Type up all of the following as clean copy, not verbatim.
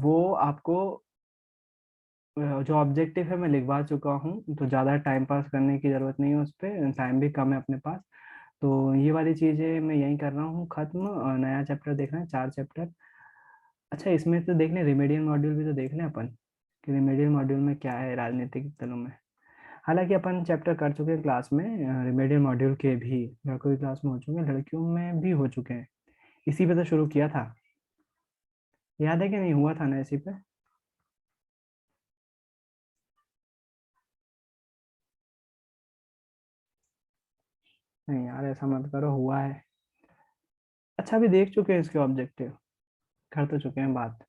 वो आपको जो ऑब्जेक्टिव है मैं लिखवा चुका हूँ, तो ज़्यादा टाइम पास करने की ज़रूरत नहीं है उस पर, टाइम भी कम है अपने पास। तो ये वाली चीज़ें मैं यहीं कर रहा हूँ खत्म, और नया चैप्टर देखना है, 4 चैप्टर। अच्छा, इसमें तो देख लें रिमेडियल मॉड्यूल भी, तो देख लें अपन कि रिमेडियल मॉड्यूल में क्या है राजनीतिक दलों में। हालांकि अपन चैप्टर कर चुके हैं क्लास में, रिमेडियल मॉड्यूल के भी लड़कों की क्लास में हो चुके हैं, लड़कियों में भी हो चुके हैं। इसी पे तो शुरू किया था, याद है कि नहीं, हुआ था ना इसी पे। नहीं यार, ऐसा मत करो, हुआ है। अच्छा, अभी देख चुके हैं इसके ऑब्जेक्टिव, कर तो चुके हैं बात।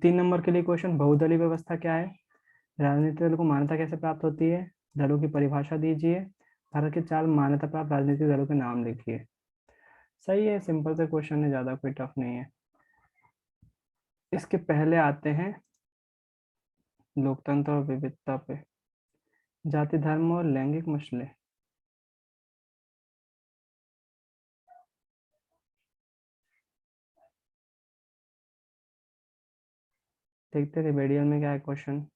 3 नंबर के लिए क्वेश्चन, बहुदलीय व्यवस्था क्या है, राजनीतिक दल को मान्यता कैसे प्राप्त होती है, दलों की परिभाषा दीजिए, भारत के 4 मान्यता प्राप्त राजनीतिक दलों के नाम लिखिए। सही है, सिंपल से क्वेश्चन है, ज्यादा कोई टफ नहीं है। इसके पहले आते हैं लोकतंत्र और विविधता पे, जाति धर्म और लैंगिक मसले। देखते हैं रिमेडियल में क्या है क्वेश्चन।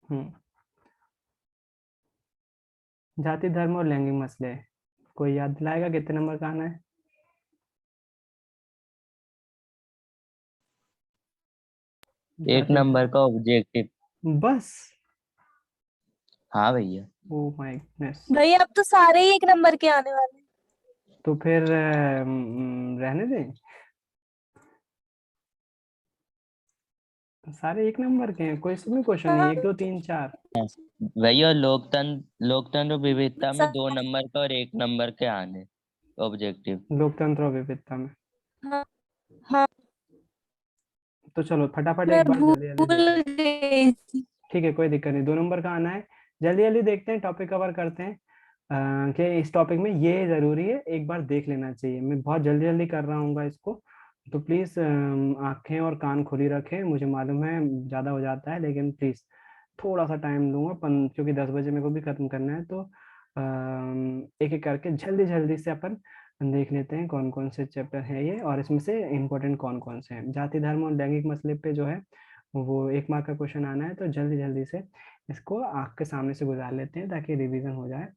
हम्म, जाति धर्म और लैंगिक मसले, कोई याद दिलाएगा कितने नंबर का आना है? 1 जाति नंबर का ऑब्जेक्टिव। बस? हाँ भैया। Oh my goodness. भैया अब तो सारे ही 1 नंबर के आने वाले हैं। तो फिर रहने दें, सारे 1 नंबर के हैं, कोई इसमें क्वेश्चन नहीं, हाँ, 1 2 3 4। भैया लोकतंत्र विविधता में सा- 2 नंबर का और 1 नंबर के आने ऑब्जेक्टिव। लोकतंत्र और विविधता में। हाँ हाँ, तो चलो फटाफट मैं एक बार जल्दी जल्दी देख भूल लेते हैं। गई थी। ठीक है, कोई दिक्कत नहीं, 2 नंबर का आना है। जल्दी जल्दी देखते हैं, टॉपिक कवर करते हैं। कि इस टॉपिक में ये जरूरी है, एक बार देख लेना चाहिए, मैं बहुत जल्दी जल्दी कर रहा हूँ इसको। तो प्लीज आंखें और कान खुली रखें, मुझे मालूम है ज्यादा हो जाता है, लेकिन प्लीज थोड़ा सा टाइम लूंगा, क्योंकि 10 बजे मेरे को भी खत्म करना है। तो एक एक करके जल्दी जल्दी से अपन देख लेते हैं कौन कौन से चैप्टर हैं ये, और इसमें से इम्पोर्टेंट कौन कौन से हैं। जाति धर्म और लैंगिक मसले पे जो है वो 1 मार्क का क्वेश्चन आना है, तो जल्दी जल्दी से इसको आँख के सामने से गुजार लेते हैं ताकि रिवीजन हो जाए।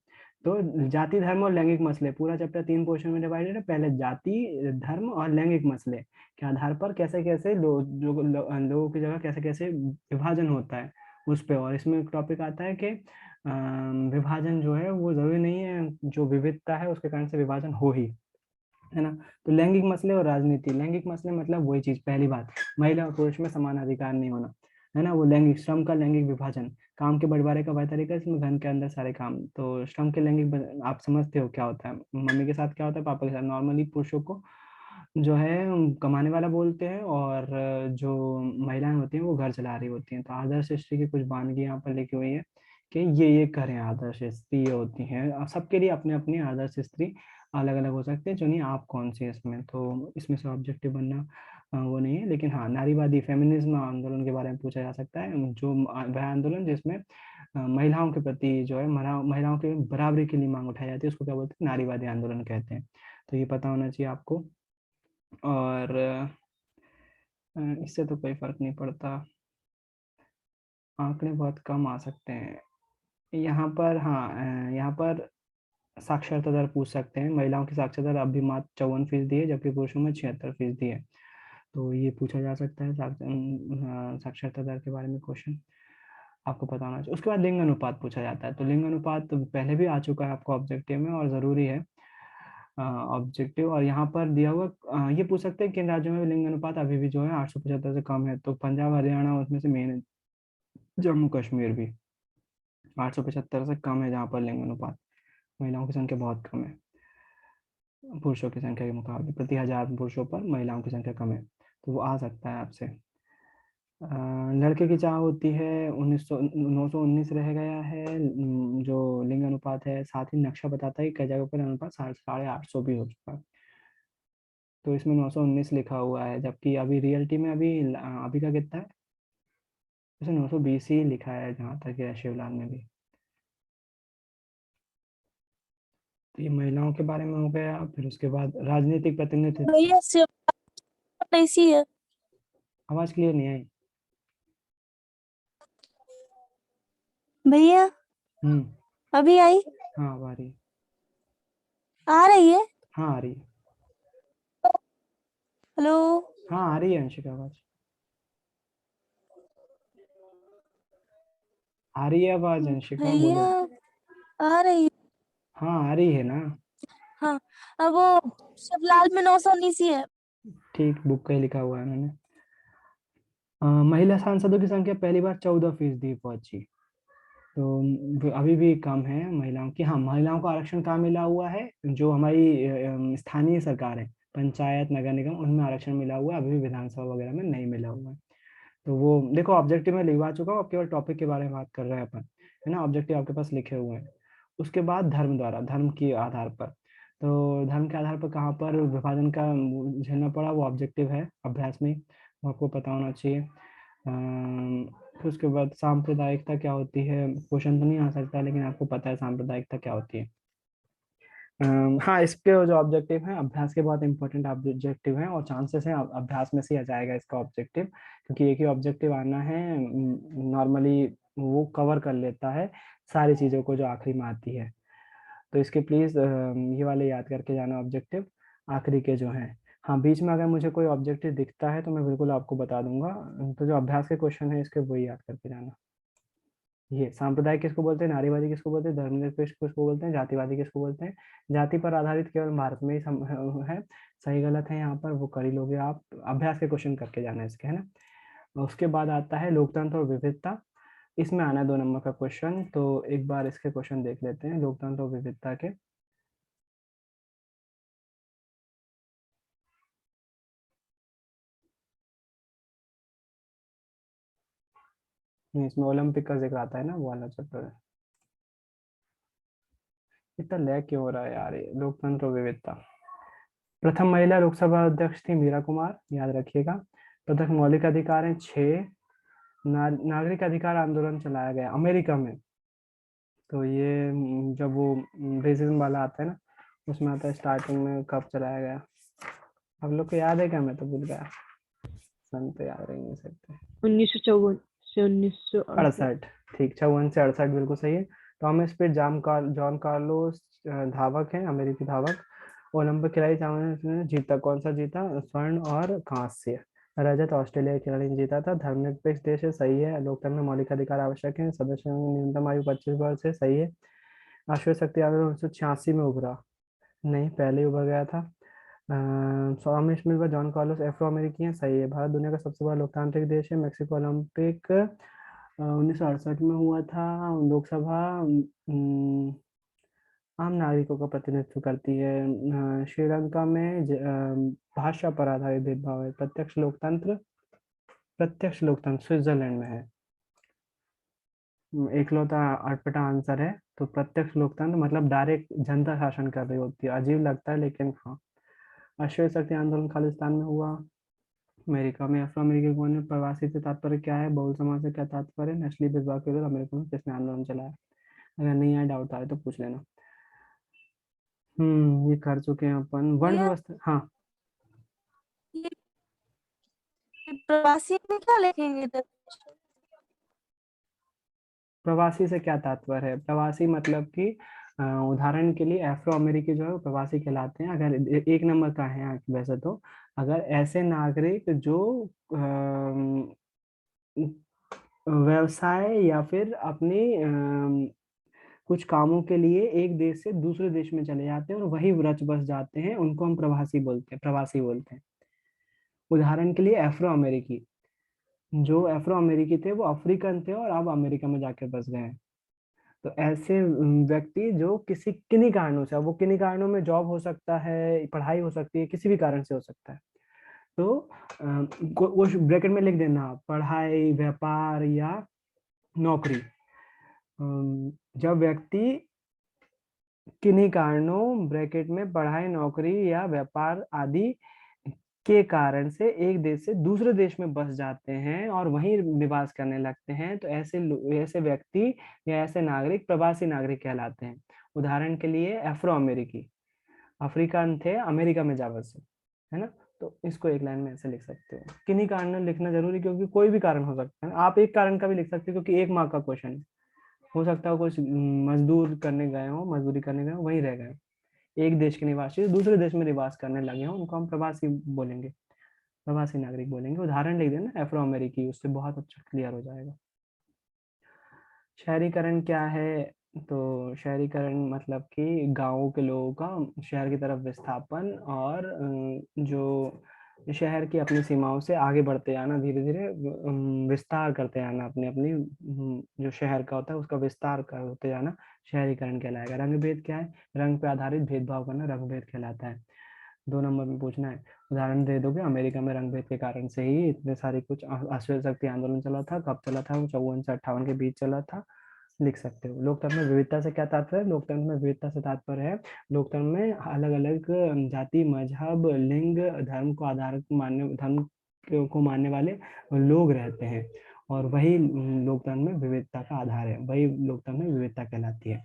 तो जाति धर्म और लैंगिक मसले, पूरा चैप्टर 3 पोर्शन में डिवाइडेड है। पहले जाति धर्म और लैंगिक मसले के आधार पर कैसे कैसे लोगों की जगह कैसे कैसे विभाजन होता है उस पे, और इसमें एक टॉपिक आता है कि विभाजन जो है वो जरूरी नहीं है, जो विविधता है उसके कारण से विभाजन हो ही, है ना। तो लैंगिक मसले और राजनीति, लैंगिक मसले मतलब वही चीज, पहली बात, महिला और पुरुष में समान अधिकार नहीं होना, है ना। वो लैंगिक श्रम का लैंगिक विभाजन, काम के बंटवारे का वह तरीका इसमें घर के अंदर सारे काम। तो श्रम के लैंगिक आप समझते हो क्या होता है, मम्मी के साथ क्या होता है, पापा के साथ। नॉर्मली पुरुषों को जो है कमाने वाला बोलते हैं, और जो महिलाएं होती हैं वो घर चला रही होती हैं। तो आदर्श स्त्री की कुछ वानगी यहाँ पर लिखी हुई है कि ये करें, आदर्श स्त्री ये होती हैं। अब सबके लिए अपने अपनी आदर्श स्त्री अलग अलग हो सकते हैं, चुनिए आप कौन सी है इसमें। तो इसमें से ऑब्जेक्टिव बनना वो नहीं है, लेकिन हाँ, नारीवादी फेमिनिज्म आंदोलन के बारे में पूछा जा सकता है, जो वह आंदोलन जिसमें महिलाओं के प्रति जो है महिलाओं के बराबरी के लिए मांग उठाई जाती है, उसको क्या बोलते हैं, नारीवादी आंदोलन कहते हैं। तो ये पता होना चाहिए आपको। और इससे तो कोई फर्क नहीं पड़ता, आंकड़े बहुत कम आ सकते हैं यहाँ पर। हाँ, यहाँ पर साक्षरता दर पूछ सकते हैं, महिलाओं की साक्षरता दर अभी मात्र 54% है, जबकि पुरुषों में 76% है। तो ये पूछा जा सकता है साक्षरता दर के बारे में क्वेश्चन, आपको पता होना चाहिए। उसके बाद लिंग अनुपात पूछा जाता है, तो लिंग अनुपात तो पहले भी आ चुका है आपको ऑब्जेक्टिव में, और ज़रूरी है ऑब्जेक्टिव। और यहाँ पर दिया हुआ ये पूछ सकते हैं किन राज्यों में लिंग अनुपात अभी भी जो है 875 से कम है, तो पंजाब हरियाणा उसमें से मेन है, जम्मू कश्मीर भी 875 से कम है, जहाँ पर लिंग अनुपात, महिलाओं की संख्या बहुत कम है पुरुषों की संख्या के मुकाबले, प्रति 1000 पुरुषों पर महिलाओं की संख्या कम है। तो वो आ सकता है आपसे। लड़के की चाह होती है 919 रह गया है, जो लिंग अनुपात है। साथ ही नक्शा बताता है कि कई जगह पर अनुपात 850 भी हो चुका है, तो इसमें 919 लिखा हुआ है, जबकि अभी रियलिटी में अभी का कितना है, वैसे 920 ही लिखा है जहाँ तक है शिवलाल में भी। तो ये महिलाओं के बारे में हो गया। फिर उसके बाद राजनीतिक प्रतिनिधित्व। भैया शिव ऐसी है। आवाज क्लियर नहीं आई। भैया हम्म। अभी आई? हाँ अब आ रही है। आ रही है। हाँ आ रही है। हेलो। हाँ आ रही है अंशिका आवाज। आ रही है आवाज अंशिका, भैया बोलो। आ रही है। हाँ आ रही है ना। हाँ, अब वो शिवलाल में 919 ही है। ठीक, बुक का ही लिखा हुआ है मैंने। महिला सांसदों की संख्या पहली बार 14% पहुंची। तो अभी भी कम है महिलाओं की। हाँ, महिलाओं को आरक्षण कहाँ मिला हुआ है? जो हमारी स्थानीय सरकार है, पंचायत नगर निगम, उनमें आरक्षण मिला हुआ है। अभी भी विधानसभा वगैरह में नहीं मिला हुआ है। तो वो देखो, ऑब्जेक्टिव में लिखवा चुका हूँ। अब केवल टॉपिक के बारे में बात कर रहे हैं अपन, है ना। ऑब्जेक्टिव आपके पास लिखे हुए हैं। उसके बाद धर्म द्वारा, धर्म के आधार पर। तो धर्म के आधार पर कहाँ पर विभाजन का झेलना पड़ा, वो ऑब्जेक्टिव है अभ्यास में, वो आपको पता होना चाहिए। फिर उसके बाद सांप्रदायिकता क्या होती है, क्वेश्चन तो नहीं आ सकता, लेकिन आपको पता है सांप्रदायिकता क्या होती है। हाँ, इसके जो ऑब्जेक्टिव है अभ्यास के बहुत इंपॉर्टेंट ऑब्जेक्टिव है, और चांसेस है अभ्यास में से आ जाएगा इसका ऑब्जेक्टिव, क्योंकि एक ही ऑब्जेक्टिव आना है। नॉर्मली वो कवर कर लेता है सारी चीज़ों को जो आखिरी में आती है। तो इसके प्लीज़ ये वाले याद करके जाना ऑब्जेक्टिव, आखिरी के जो हैं। हाँ, बीच में अगर मुझे कोई ऑब्जेक्टिव दिखता है तो मैं बिल्कुल आपको बता दूंगा। तो जो अभ्यास के क्वेश्चन है इसके वही याद करके जाना। ये सांप्रदायिक किसको बोलते हैं, नारीवादी किसको बोलते हैं, धर्मनिरपेक्ष किसको बोलते हैं, जातिवादी किसको बोलते हैं। जाति पर आधारित केवल भारत में ही है। सही गलत है यहाँ पर वो कर ही लोगे आप। अभ्यास के क्वेश्चन करके जाना है इसके, है ना। उसके बाद आता है लोकतंत्र और विविधता। इसमें आना है 2 नंबर का क्वेश्चन। तो एक बार इसके क्वेश्चन देख लेते हैं, लोकतंत्र और विविधता के। इसमें ओलंपिक का जिक्र आता है ना, वो वाला चैप्टर है। इतना लैग क्यों हो रहा है यार, ये लोकतंत्र और विविधता। प्रथम महिला लोकसभा अध्यक्ष थी मीरा कुमार, याद रखिएगा। प्रथम मौलिक अधिकार है 6। नागरिक अधिकार आंदोलन चलाया गया अमेरिका में। तो ये जब वो रेसिज्म वाला आता है ना, उसमें आता है स्टार्टिंग में कब चलाया गया। आप लोग को याद है क्या? मैं तो भूल गया, सन तो याद रह नहीं सकते। 1954 से 1968। 68। ठीक, 54 से 68 बिल्कुल सही है। टॉमस पिट, जॉन कार्लोस धावक है, अमेरिकी धावक। ओलंपिक खिलाड़ी ने जीता, कौन सा जीता? स्वर्ण और कांस्य। रजत ऑस्ट्रेलिया के खिलाड़ी ने जीता था। धर्मनिरपेक्ष देश है, सही है। लोकतंत्र में मौलिक अधिकार आवश्यक है, सदस्यों की न्यूनतम आयु 25 वर्ष है, सही है। राष्ट्रीय शक्ति आंदोलन 1986 में उभरा, नहीं पहले ही उभर गया था। स्वामी स्मिथ व जॉन कार्लोस एफ्रो अमेरिकी हैं, सही है। भारत दुनिया का सबसे बड़ा लोकतांत्रिक देश है। मेक्सिको ओलंपिक 1968 में हुआ था। लोकसभा आम नागरिकों का प्रतिनिधित्व करती है। श्रीलंका में भाषा पर आधारित भेदभाव है। प्रत्यक्ष लोकतंत्र स्विट्जरलैंड में है। एकलौता अटपटा आंसर है। तो प्रत्यक्ष लोकतंत्र मतलब डायरेक्ट जनता शासन कर रही होती है। अजीब लगता है लेकिन हाँ। अश्वेत शक्ति आंदोलन खालिस्तान में हुआ। अमेरिका में। अफ्रो अमेरिकी कौन है? प्रवासी से तात्पर्य क्या है? बहुल समाज से क्या तात्पर्य? नस्लीय भेदभाव के विरुद्ध अमेरिका में किसने आंदोलन चलाया? अगर नहीं आया, डाउट आए तो पूछ लेना। ये कर चुके हैं अपन। वर्ण भैया व्यवस्था, हाँ। ये प्रवासी में क्या लिखेंगे इधर? प्रवासी से क्या तात्पर्य है? प्रवासी मतलब कि उदाहरण के लिए अफ्रो अमेरिकी जो है वो प्रवासी कहलाते हैं। अगर एक नंबर का है यहाँ वैसे तो, अगर ऐसे नागरिक जो व्यवसाय या फिर अपने कुछ कामों के लिए एक देश से दूसरे देश में चले जाते हैं और वही रच बस जाते हैं, उनको हम प्रवासी बोलते हैं। उदाहरण के लिए अफ्रो अमेरिकी, जो अफ्रो अमेरिकी थे वो अफ्रीकन थे और अब अमेरिका में जाके बस गए हैं। तो ऐसे व्यक्ति जो किन्हीं कारणों से, अब वो किन्हीं कारणों में जॉब हो सकता है, पढ़ाई हो सकती है, किसी भी कारण से हो सकता है। तो वो ब्रैकेट में लिख देना, पढ़ाई, व्यापार या नौकरी। जब व्यक्ति किन्हीं कारणों ब्रैकेट में पढ़ाई, नौकरी या व्यापार आदि के कारण से एक देश से दूसरे देश में बस जाते हैं और वहीं निवास करने लगते हैं, तो ऐसे व्यक्ति या ऐसे नागरिक प्रवासी नागरिक कहलाते हैं। उदाहरण के लिए अफ्रो अमेरिकी, अफ्रीकन थे, अमेरिका में जा बसे, है ना। तो इसको एक लाइन में ऐसे लिख सकते हो। किन्हीं कारणों लिखना जरूरी, क्योंकि कोई भी कारण हो सकता है। आप एक कारण का भी लिख सकते हो, क्योंकि 1 मार्क का क्वेश्चन है। हो सकता है कुछ मजदूर करने गए हो, मजदूरी करने गए हो, वहीं रह गए हो। एक देश के निवासी दूसरे देश में निवास करने लगे हो, उनको हम प्रवासी बोलेंगे, प्रवासी नागरिक बोलेंगे। उदाहरण लिख देना अफ्रो अमेरिकी, उससे बहुत अच्छा क्लियर हो जाएगा। शहरीकरण क्या है? तो शहरीकरण मतलब कि गांवों के लोगों का शहर की तरफ विस्थापन, और जो शहर की अपनी सीमाओं से आगे बढ़ते जाना, धीरे धीरे विस्तार करते जाना, अपनी अपनी जो शहर का होता है उसका विस्तार करते जाना, शहरीकरण कहलाएगा। रंग भेद क्या है? रंग पे आधारित भेदभाव करना रंग भेद कहलाता है। 2 नंबर में पूछना है, उदाहरण दे दोगे। अमेरिका में रंग भेद के कारण से ही इतने सारे कुछ अश्वेत शक्ति आंदोलन चला था। कब चला था? वो 54 से 58 के बीच चला था। लिख सकते हो। लोकतंत्र में विविधता से क्या तात्पर्य है? लोकतंत्र में विविधता से तात्पर्य है, लोकतंत्र में अलग अलग जाति, मजहब, लिंग, धर्म को आधार मानने, धर्म को मानने वाले लोग रहते हैं, और वही लोकतंत्र में विविधता का आधार है, वही लोकतंत्र में विविधता कहलाती है।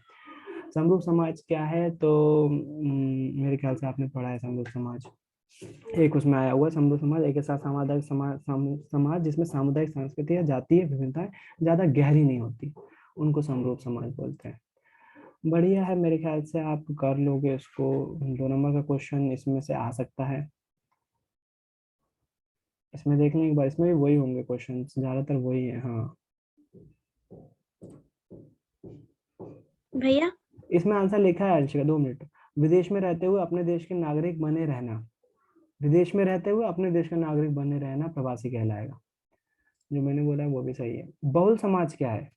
समरूप समाज क्या है? तो मेरे ख्याल से आपने पढ़ा है समरूप समाज, एक उसमें आया हुआ समरूप समाज, एक ऐसा सामुदायिक समाज जिसमें सामुदायिक संस्कृति या जातीय विभिन्नताएं ज्यादा गहरी नहीं होती, उनको समरूप समाज बोलते हैं। बढ़िया है, मेरे ख्याल से आप कर लोगे इसको। 2 नंबर का क्वेश्चन इसमें से आ सकता है। इसमें देखने एक बार, इसमें भी वही होंगे क्वेश्चन, ज्यादातर वही है। हाँ, भैया इसमें आंसर लिखा है अंशिका, 2 मिनट। विदेश में रहते हुए अपने देश के नागरिक बने रहना, विदेश में रहते हुए अपने देश का नागरिक बने रहना प्रवासी कहलाएगा। जो मैंने बोला है वो भी सही है। बहुल समाज क्या है?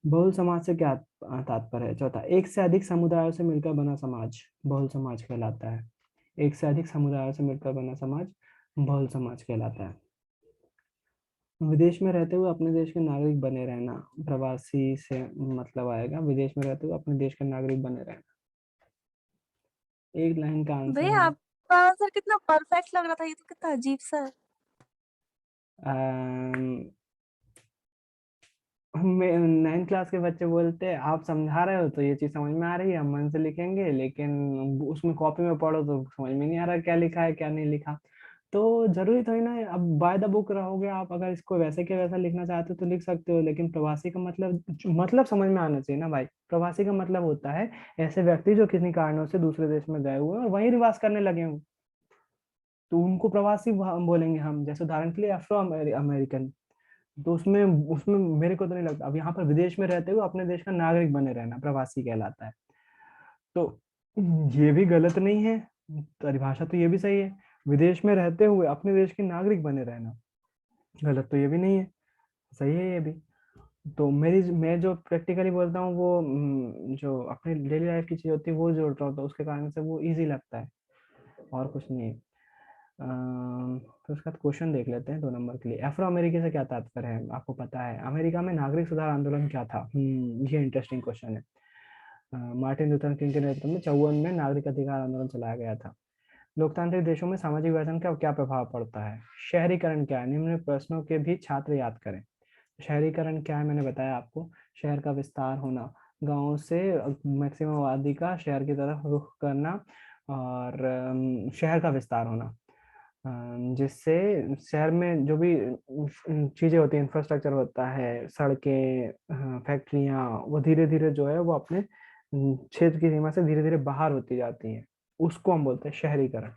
बहुल समाज से क्या तात्पर्य है? चौथा, एक से अधिक समुदायों से मिलकर बना समाज बहुल समाज कहलाता है। एक से अधिक समुदायों से मिलकर बना समाज बहुल समाज कहलाता है। विदेश में रहते हुए अपने देश के नागरिक बने रहना, प्रवासी से मतलब आएगा, विदेश में रहते हुए अपने देश के नागरिक बने रहना। एक लाइन का आंसर भैया है। आपका आंसर कितना परफेक्ट लग रहा था, ये तो कितना अजीब सा है। मैं 9th क्लास के बच्चे बोलते हैं आप समझा रहे हो तो ये चीज समझ में आ रही है, हम मन से लिखेंगे, लेकिन उसमें कॉपी में पढ़ो तो समझ में नहीं आ रहा क्या लिखा है क्या नहीं लिखा। तो जरूरी थोड़ी ना है, अब बाय द बुक रहोगे आप, अगर इसको वैसे के वैसा लिखना चाहते हो तो लिख सकते हो, लेकिन प्रवासी का मतलब समझ में आना चाहिए ना भाई। प्रवासी का मतलब होता है ऐसे व्यक्ति जो किसी कारणों से दूसरे देश में गए हुए हैं और वहीं निवास करने लगे हों, तो उनको प्रवासी बोलेंगे हम। जैसे उदाहरण के लिए अफ्रो अमेरिकन, तो उसमें उसमें मेरे को तो नहीं लगता। अब यहाँ पर विदेश में रहते हुए अपने देश का नागरिक बने रहना प्रवासी कहलाता है, तो ये भी गलत नहीं है, परिभाषा तो ये भी सही है। विदेश में रहते हुए अपने देश के नागरिक बने रहना, गलत तो ये भी नहीं है, सही है ये भी। तो मैं जो प्रैक्टिकली बोलता हूँ वो जो अपने डेली लाइफ की चीज होती है वो जोड़ता हूँ, तो उसके कारण से वो इजी लगता है, और कुछ नहीं है। तो उसका क्वेश्चन देख लेते हैं 2 नंबर के लिए। अफ्रो अमेरिकी से क्या तात्पर्य है? आपको पता है अमेरिका में नागरिक सुधार आंदोलन क्या था? ये इंटरेस्टिंग क्वेश्चन है। मार्टिन लूथर किंग के नेतृत्व में 54 में नागरिक अधिकार आंदोलन चलाया गया था। लोकतांत्रिक देशों में सामाजिक विभाजन का क्या प्रभाव पड़ता है? शहरीकरण क्या है? निम्न प्रश्नों के भी छात्र याद करें। शहरीकरण क्या है मैंने बताया आपको, शहर का विस्तार होना, गांवों से मैक्सिमम आबादी का शहर की तरफ रुख करना, और शहर का विस्तार होना, जिससे शहर में जो भी चीजें होती हैं, इंफ्रास्ट्रक्चर होता है, सड़कें, फैक्ट्रियां, वो धीरे धीरे जो है वो अपने क्षेत्र की सीमा से धीरे धीरे बाहर होती जाती हैं, उसको हम बोलते हैं शहरीकरण।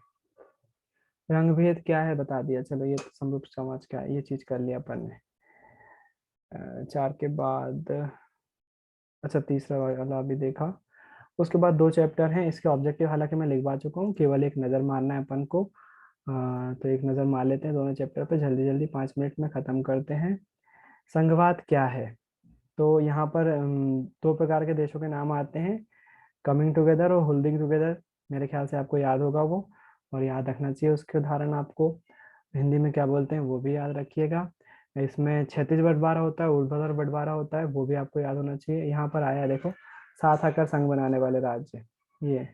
रंग भेद क्या है बता दिया, चलो ये समरूप समाज क्या है, ये चीज कर लिया अपन ने। 4 के बाद, अच्छा तीसरा वाला भी देखा। उसके बाद 2 चैप्टर हैं, इसके ऑब्जेक्टिव हालांकि मैं लिखवा चुका हूँ, केवल एक नज़र मारना है अपन को। तो एक नज़र मार लेते हैं दोनों चैप्टर पे, जल्दी जल्दी 5 मिनट में ख़त्म करते हैं। संघवाद क्या है? तो यहाँ पर 2 प्रकार के देशों के नाम आते हैं, कमिंग टुगेदर और होल्डिंग टुगेदर। मेरे ख्याल से आपको याद होगा वो, और याद रखना चाहिए उसके उदाहरण आपको। हिंदी में क्या बोलते हैं वो भी याद रखिएगा। इसमें क्षैतिज बंटवारा होता है, ऊर्ध्वाधर बंटवारा होता है, वो भी आपको याद होना चाहिए। यहाँ पर आया देखो, साथ आकर संघ बनाने वाले राज्य, ये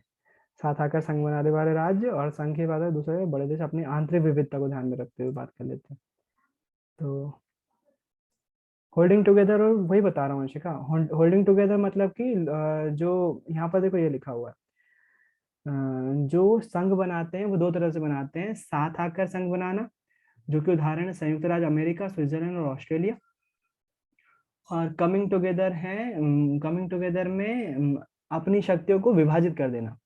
साथ आकर संघ बनाने वाले राज्य, और संघ की बात है दूसरे बड़े देश अपनी आंतरिक विविधता को ध्यान में रखते हुए बात कर लेते हैं। तो होल्डिंग टुगेदर, और वही बता रहा हूँ शिखा, होल्डिंग टुगेदर मतलब कि जो यहाँ पर देखो ये लिखा हुआ है, जो संघ बनाते हैं वो दो तरह से बनाते हैं, साथ आकर संघ बनाना, जो कि उदाहरण है संयुक्त राज्य अमेरिका, स्विट्जरलैंड और ऑस्ट्रेलिया। और कमिंग टुगेदर है, कमिंग टुगेदर में अपनी शक्तियों को विभाजित कर देना।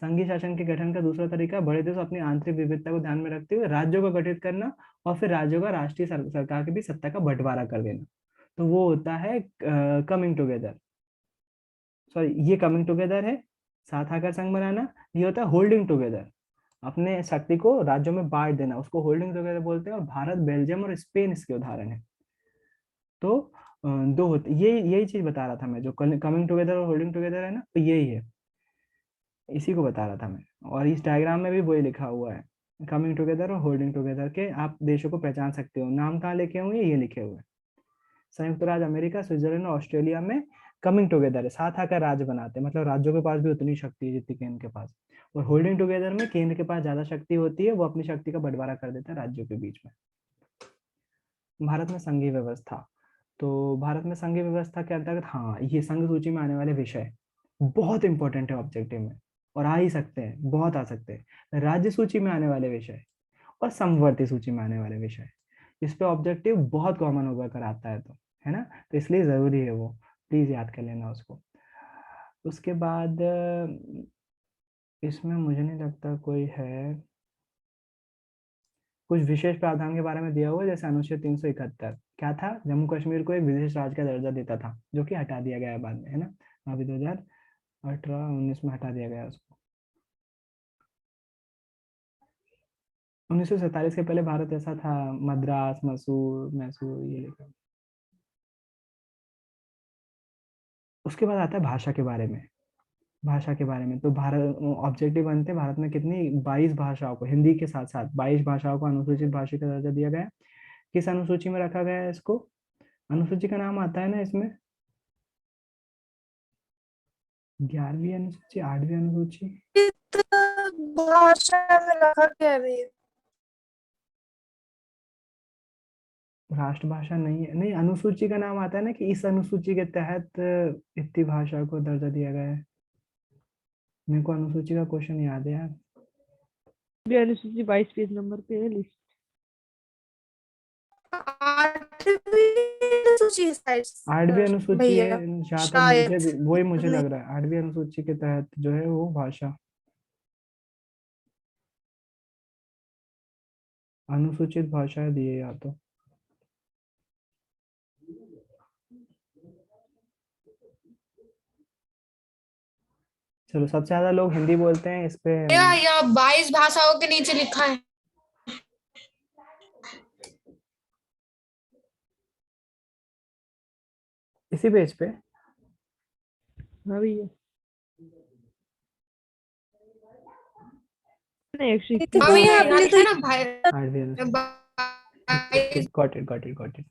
संघीय शासन के गठन का दूसरा तरीका, बड़े देश अपनी आंतरिक विविधता को ध्यान में रखते हुए राज्यों को गठित करना और फिर राज्यों का राष्ट्रीय सरकार के बीच सत्ता का बंटवारा कर देना। तो वो होता है कमिंग टुगेदर, सॉरी ये कमिंग टुगेदर है, साथ आकर संघ बनाना। ये होता है होल्डिंग टुगेदर, अपने शक्ति को राज्यों में बांट देना, उसको होल्डिंग टुगेदर बोलते हैं। और भारत, बेल्जियम और स्पेन इसके उदाहरण है। तो दो होते, यही चीज बता रहा था मैं, जो कमिंग टुगेदर और होल्डिंग टुगेदर है ना, तो यही है, इसी को बता रहा था मैं। और इस डायग्राम में भी वही लिखा हुआ है, कमिंग टुगेदर और होल्डिंग टुगेदर के आप देशों को पहचान सकते हो। नाम कहाँ लिखे हुए, ये लिखे हुए, संयुक्त राज्य अमेरिका, स्विट्जरलैंड और ऑस्ट्रेलिया में कमिंग टुगेदर है, साथ आकर राज्य बनाते हैं, मतलब राज्यों के पास भी उतनी शक्ति है जितनी केंद्र के पास। और होल्डिंग टुगेदर में केंद्र के पास ज्यादा शक्ति होती है, वो अपनी शक्ति का बंटवारा कर देता है राज्यों के बीच में। भारत में संघीय व्यवस्था, तो भारत में संघीय व्यवस्था के अंतर्गत, हाँ ये संघ सूची में आने वाले विषय बहुत इंपॉर्टेंट है ऑब्जेक्टिव में, और आ ही सकते हैं, बहुत आ सकते हैं। राज्य सूची में आने वाले विषय और समवर्ती सूची में आने वाले विषय, इस पे ऑब्जेक्टिव बहुत कॉमन होकर कर आता है, तो है ना, तो इसलिए जरूरी है वो, प्लीज याद कर लेना उसको। उसके बाद इसमें मुझे नहीं लगता कोई है, कुछ विशेष प्रावधान के बारे में दिया हुआ है, जैसे अनुच्छेद 371 क्या था, जम्मू कश्मीर को एक विशेष राज्य का दर्जा देता था, जो कि हटा दिया गया है बाद में, है ना, अभी 2018-19 में हटा दिया गया उसको। 1947 के पहले भारत ऐसा था, मद्रास, मसूर, मैसूर, ये लिखा। उसके बाद आता है भाषा के बारे में, भाषा के बारे में तो भारत ऑब्जेक्टिव बनते हैं, भारत में कितनी 22 भाषाओं को, हिंदी के साथ साथ 22 भाषाओं को अनुसूचित भाषा का दर्जा दिया गया है। किस अनुसूची में रखा गया है इसको, अनुसूची का नाम आता है ना इसमें, 11वीं अनुसूची, 8वीं अनुसूची, भाषा में रखा गया है भैया। राष्ट्रभाषा नहीं है, नहीं अनुसूची का नाम आता है ना, कि इस अनुसूची के तहत इतनी भाषा को दर्जा दिया गया है। मेरे को अनुसूची का क्वेश्चन याद है यार, भी अनुसूची 22 पेज नंबर पे है लिस्ट। 8वीं सूची है शायद, 8वीं अनुसूची है, भैया जहाँ तक शायद। मुझे वही मुझे नहीं, लग रहा है, 8वीं अनुसूची के तहत जो है वो भाषा, अनुसूचित भाषाएं दी है या तो। चलो, सबसे ज्यादा लोग हिंदी बोलते हैं इस पे, या 22 भाषाओं के नीचे लिखा है। इसी पेज पे। हाँ भैया, नहीं एक्चुअली हाँ भैया, आपने यहाँ तो लिखा है ना भाई, 8वीं अनुसूची, 22। Got it got it got it.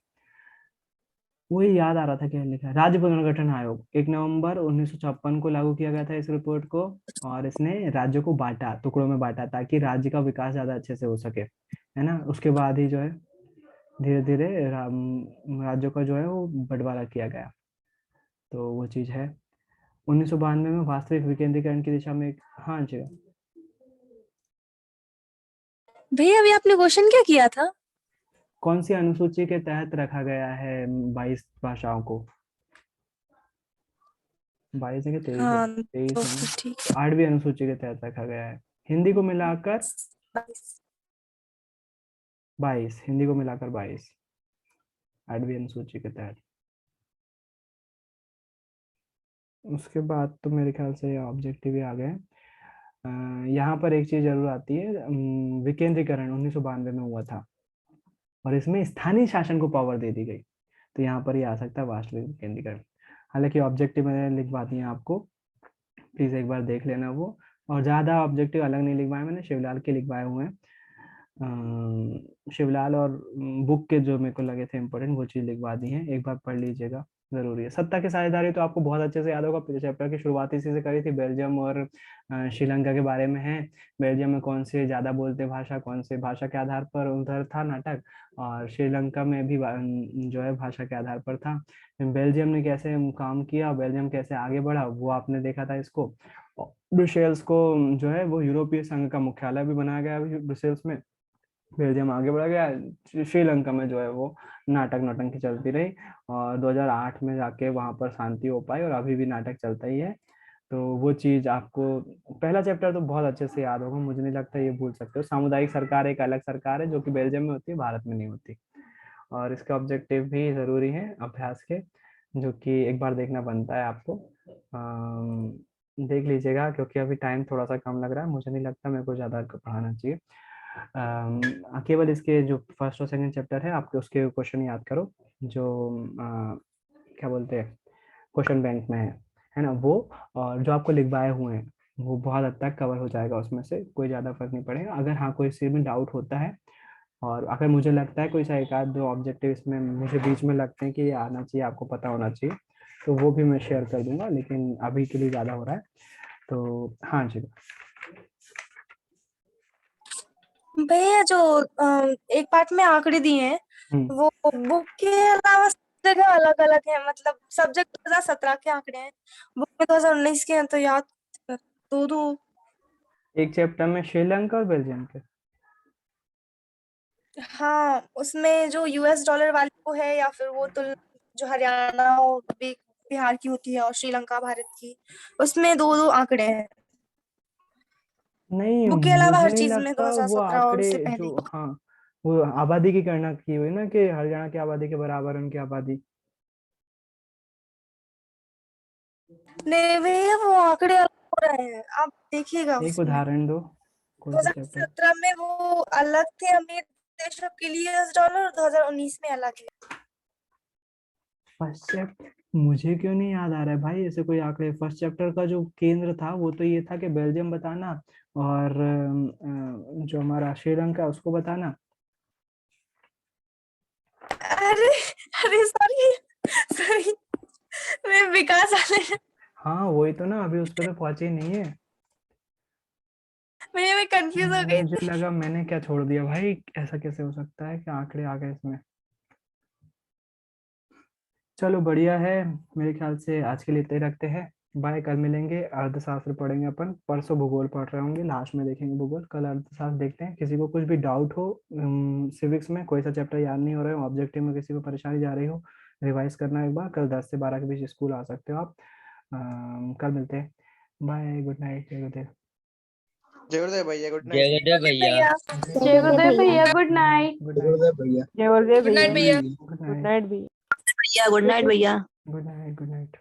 वही याद आ रहा था क्या लिखा है, राज्य पुनर्गठन आयोग 1 नवंबर 1956 को लागू किया गया था इस रिपोर्ट को, और इसने राज्यों को बांटा, टुकड़ों में बांटा, ताकि राज्य का विकास ज्यादा अच्छे से हो सके, है ना। उसके बाद ही जो है धीरे धीरे राज्यों का जो है वो बंटवारा किया गया, तो वो चीज है। 1992 में वास्तविक विकेंद्रीकरण की दिशा में हाँ जी, भैया अभी आपने क्वेश्चन क्या किया था? कौन सी अनुसूची के तहत रखा गया है 22 भाषाओं को, 22 है कि 23 है, हाँ 23 तो है ना, फिर ठीक है। 8वीं अनुसूची के तहत रखा गया है, हिंदी को मिलाकर 22, हिंदी को मिलाकर 22, 8वीं अनुसूची के तहत। उसके बाद तो मेरे ख्याल से ऑब्जेक्टिव ही आ गए। यहाँ पर एक चीज जरूर आती है, विकेंद्रीकरण 1992 में हुआ था, और इसमें स्थानीय शासन को पावर दे दी गई, तो यहाँ पर ही आ सकता है वास्तविक विकेंद्रीकरण। हालांकि ऑब्जेक्टिव मैंने लिखवा दिए आपको, प्लीज एक बार देख लेना वो, और ज्यादा ऑब्जेक्टिव अलग नहीं लिखवाए मैंने, शिवलाल के लिखवाए हुए हैं, शिवलाल और बुक के जो मेरे को लगे थे इम्पोर्टेंट वो चीज लिखवा दी है, एक बार पढ़ लीजिएगा। जरूरी है। सत्ता की साझेदारी तो आपको बहुत अच्छे से याद होगा, पिछले चैप्टर की शुरुआत इसी से करी थी, बेल्जियम और श्रीलंका के बारे में है। बेल्जियम में कौन से ज्यादा बोलते भाषा, कौन से भाषा के आधार पर उधर था नाटक, और श्रीलंका में भी जो है भाषा के आधार पर था। बेल्जियम ने कैसे काम किया, बेल्जियम कैसे आगे बढ़ा, वो आपने देखा था इसको। ब्रुसेल्स को जो है वो यूरोपीय संघ का मुख्यालय भी बनाया गया है ब्रुसेल्स में। बेल्जियम आगे बढ़ा गया। श्रीलंका में जो है वो नाटक नौटंकी चलती रही, और 2008 में जाके वहां पर शांति हो पाई, और अभी भी नाटक चलता ही है। तो वो चीज आपको, पहला चैप्टर तो बहुत अच्छे से याद होगा, मुझे नहीं लगता ये भूल सकते हो। सामुदायिक सरकार एक अलग सरकार है जो कि बेल्जियम में होती है, भारत में नहीं होती। और इसके ऑब्जेक्टिव भी जरूरी है अभ्यास के, जो कि एक बार देखना बनता है आपको। देख लीजिएगा, क्योंकि अभी टाइम थोड़ा सा कम लग रहा है, मुझे नहीं लगता मेरे को ज्यादा पढ़ाना चाहिए। केवल इसके जो फर्स्ट और सेकंड चैप्टर है आपके, उसके क्वेश्चन याद करो, जो क्या बोलते हैं क्वेश्चन बैंक में है ना वो, और जो आपको लिखवाए हुए हैं वो बहुत हद तक कवर हो जाएगा, उसमें से कोई ज़्यादा फर्क नहीं पड़ेगा। अगर हाँ कोई चीज़ में डाउट होता है, और अगर मुझे लगता है कोई सा एक आध दो ऑब्जेक्टिव इसमें मुझे बीच में लगते हैं कि ये आना चाहिए, आपको पता होना चाहिए, तो वो भी मैं शेयर कर दूंगा, लेकिन अभी के लिए ज़्यादा हो रहा है। तो हाँ जी। भैया जो एक पार्ट में आंकड़े दिए हैं हम्म। वो बुक के अलावा सब जगह अलग अलग है, मतलब सब्जेक्ट 2017 के आंकड़े हैं, बुक में 2019 के हैं, तो याद दो दो। एक चैप्टर में श्रीलंका और बेल्जियम के। हाँ, उसमें जो यूएस डॉलर वाली को है, या फिर वो तो जो हरियाणा और बिहार की होती है, और श्रीलंका भारत की, उसमें दो दो आंकड़े हैं। नहीं, बुक के अलावा मुझे हर नहीं चीज में लगता वो 2017 और आंकड़े उससे पहले। जो, हाँ वो आबादी की गणना की हुई ना, कि हरियाणा की आबादी के बराबर उनकी आबादी। नहीं भैया, वो आंकड़े अलग हो रहे हैं, आप देखिएगा एक उसमें। उदाहरण दो, कौन सा चैप्टर? 2017 में वो अलग थे अमीर देशों के लिए यूएस डॉलर, और 2019 में अलग है। फर्स्ट चैप्टर मुझे क्यों नहीं याद आ रहा है भाई ऐसे कोई आंकड़े। फर्स्ट चैप्टर का जो केंद्र था वो तो ये था कि बेल्जियम बताना, और जो हमारा श्रीलंका उसको बताना। अरे अरे सॉरी सॉरी, मैं विकास वाले, हाँ वही तो ना, अभी उस पर तो पहुंचे ही नहीं है। मैं कंफ्यूज हो गई मुझे थी। लगा मैंने क्या छोड़ दिया भाई, ऐसा कैसे हो सकता है कि आंकड़े आ गए इसमें। चलो बढ़िया है, मेरे ख्याल से आज के लिए इतना ही रखते हैं। बाय, कल मिलेंगे, अर्थशास्त्र पढ़ेंगे अपन, परसों भूगोल पढ़ रहे होंगे, लास्ट में देखेंगे भूगोल, कल अर्थशास्त्र देखते हैं। किसी को कुछ भी डाउट हो, सिविक्स में कोई सा चैप्टर याद नहीं हो रहा है, ऑब्जेक्टिव में किसी को परेशानी जा रही हो, रिवाइज करना एक बार, कल 10 से 12 के बीच स्कूल आ सकते हो आप। कल मिलते हैं। बाय, गुड नाइट, जय गुरुदेव। जय गुरुदेव भैया, गुड जय नाइट। गुरुदेव भैया। भैया जय गुरुदेव भैया, गुड नाइट। गुड जय नाइट। गुरुदेव भैया। जय गुरुदेव गुड नाइट भैया, भैया। Good good night. नाइट भैया। भैया, गुड नाइट भैया। Good night. Good night.